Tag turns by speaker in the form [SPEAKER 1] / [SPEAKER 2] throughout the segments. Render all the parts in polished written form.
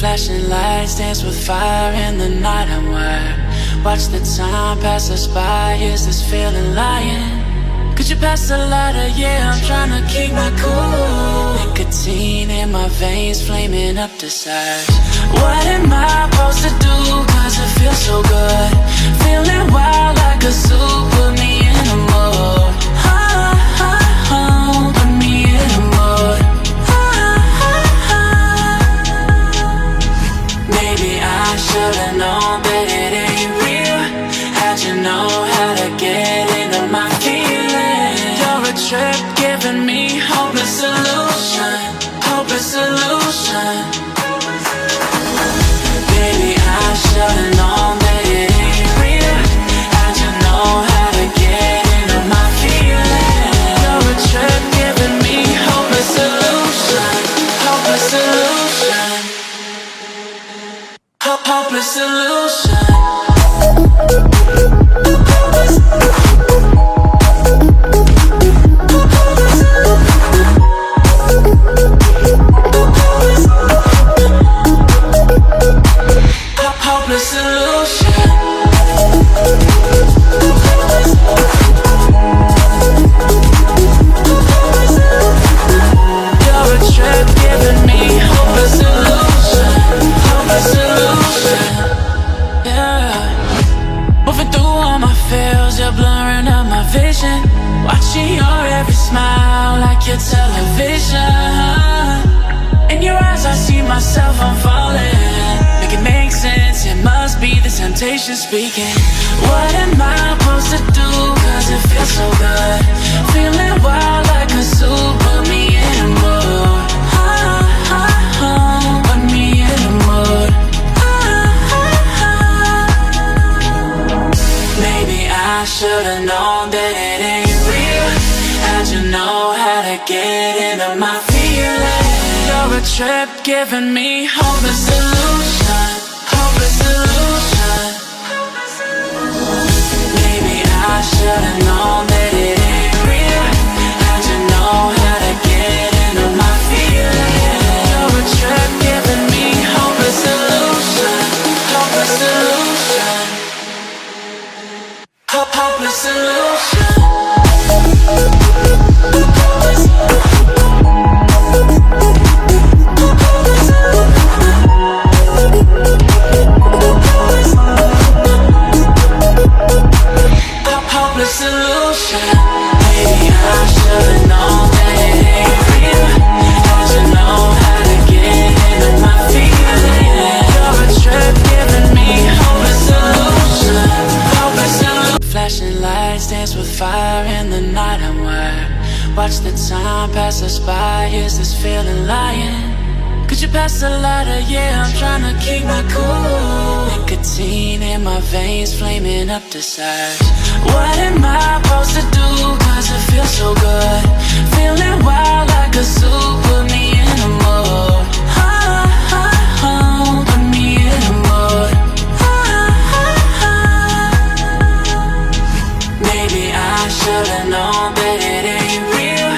[SPEAKER 1] Flashing lights dance with fire in the night. I'm wired. Watch the time pass us by. Is this feeling lying? Could you pass the lighter? Yeah, I'm trying to keep my cool. Nicotine in my veins, flaming up desires. What am I supposed to do? Cause it feels so good. Feeling wild like a zoo. Put me in a mood. Put me in a mood. Maybe I should've known that it ain't real. How'd you know how to get into my feelings? You're a trip giving me hopeless solution. Hopeless solution. Baby, I should've known that it ain't real. How'd you know how to get into my feelings? You're a trip giving me hopeless solution. Hopeless solution. Hopeless solution. Hopeless solution. You're a trip giving me hopeless solution. Hopeless solution. Yeah. Moving through all my feels, you're blurring out my vision. Watching your every smile like your television. In your eyes I see myself, I'm falling. Make it make sense, it must be the temptation speaking. What am I supposed to do? Cause it feels so good. Feeling wild like a zoo. Put me in a mood. Put me in a mood. Maybe I should've known that it ain't real. How'd you know how to get into my feelings? You're a trip giving me hopeless solution. Hopeless solution. Maybe I should've known that it ain't real. How'd you know how to get into my feelings? You're a trip giving me hopeless solution. Hopeless solution. Hopeless solution. Hopeless solution. Maybe I should've known that it ain't real. How'd you know how to get into my feelings? You're a trip giving me hopeless solution. Hopeless solution. Flashing lights dance with fire in the night. I'm wired. Watch the time pass us by. Is this feeling lying? Could you pass the lighter? Yeah, I'm trying to keep my cool. Nicotine in my veins, flaming up desires. What am I supposed to do? Cause it feels so good. Feeling wild like a zoo. Put me in a mood. Put me in a mood. Maybe I should've known that it ain't real.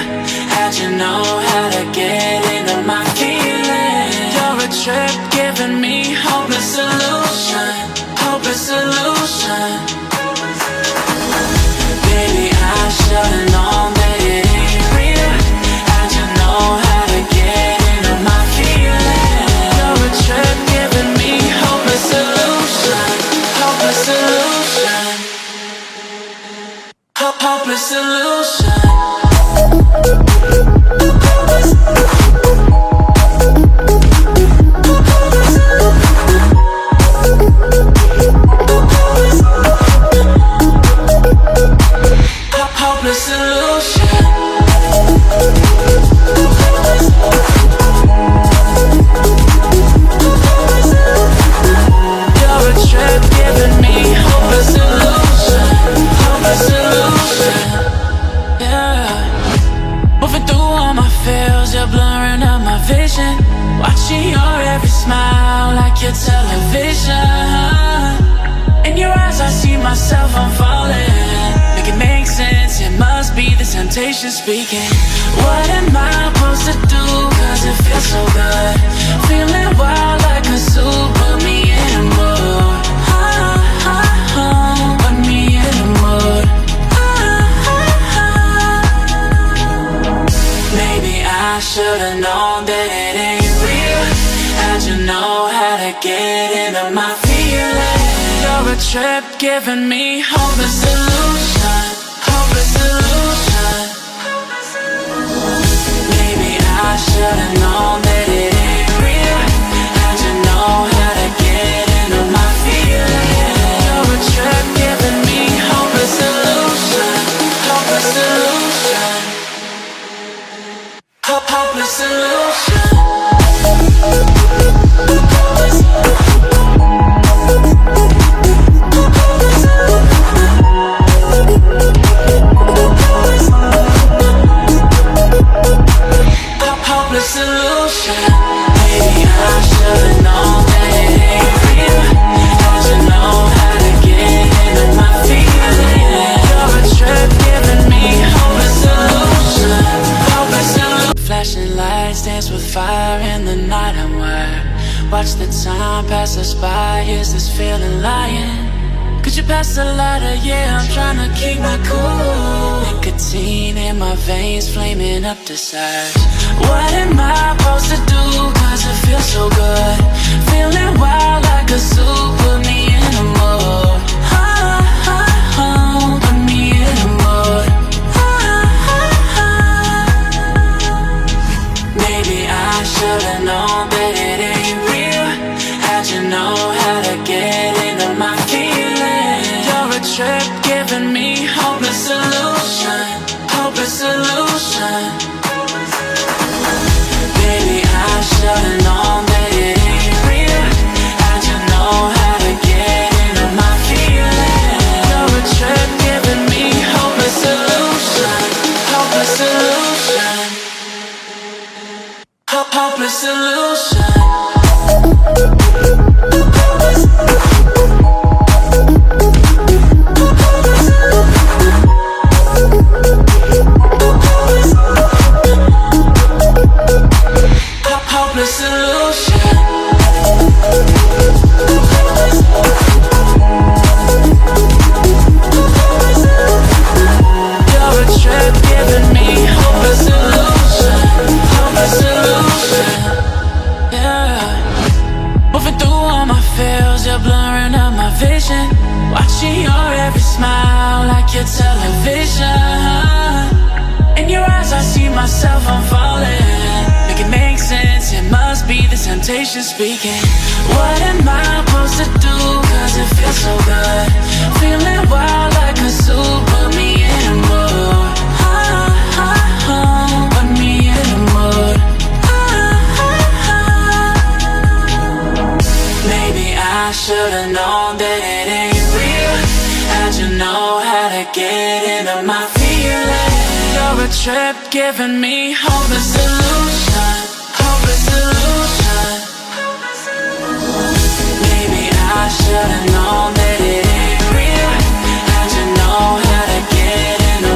[SPEAKER 1] How'd you know how to get into my feelings? You're a trip giving me hopeless solution. Hopeless solution. Baby, I should've known that it ain't real. How'd you know how to get into my feelings? You're a trip giving me hopeless solution. Hopeless solution. Hopeless solution. Hopeless solution. You're a trip giving me hopeless solution. Hopeless solution. Yeah. Moving through all my feels, you're blurring out my vision. Watching your every smile like your television. In your eyes I see myself, I'm falling. Make it make sense, it must be the temptation speaking. What am I supposed to do? Cause it feels so good. Feeling wild like a get into my feelings. You're a trip giving me hopeless illusion, hopeless illusion. Maybe I should've known that it ain't real. How'd you know how to get into my feelings? You're a trip giving me hopeless illusion, hopeless illusion, hopeless illusion. Hopeless illusion. Maybe I should've known that it ain't real. How'd you know how to get into my feelings? You're a trip giving me hopeless illusion, hopeless illusion. Flashing lights dance with fire in the night. I'm wired. Watch the time pass us by. Is this feeling lying? Could you pass the lighter? Yeah, I'm trying to keep my cool. Nicotine in my veins, flaming up desires. What am I supposed to do? Cause it feels so good. Feeling wild like a zoo. Put me in a mood. Put me in a mood. Maybe I should've known that it ain't real. How'd you know how to get into my feelings? You're a trip giving me hopeless illusion, hopeless illusion. Baby, I should've known that it ain't real. How'd you know how to get into my feelings? You're a trip giving me hopeless illusion, hopeless illusion, hopeless illusion. Hopeless illusion. You're a trip giving me hopeless illusion, hopeless illusion. Yeah. Moving through all my feels, you're blurring out my vision. Watching your every smile like your television. In your eyes I see myself, I'm falling. Make it make sense, it must be the temptation speaking. What am I supposed to do? Cause it feels so good. Feeling wild like a zoo. Put me in a mood. Put me in a mood. Maybe I should've known that it ain't real. How'd you know how to get into my feelings? You're a trip giving me hopeless illusion,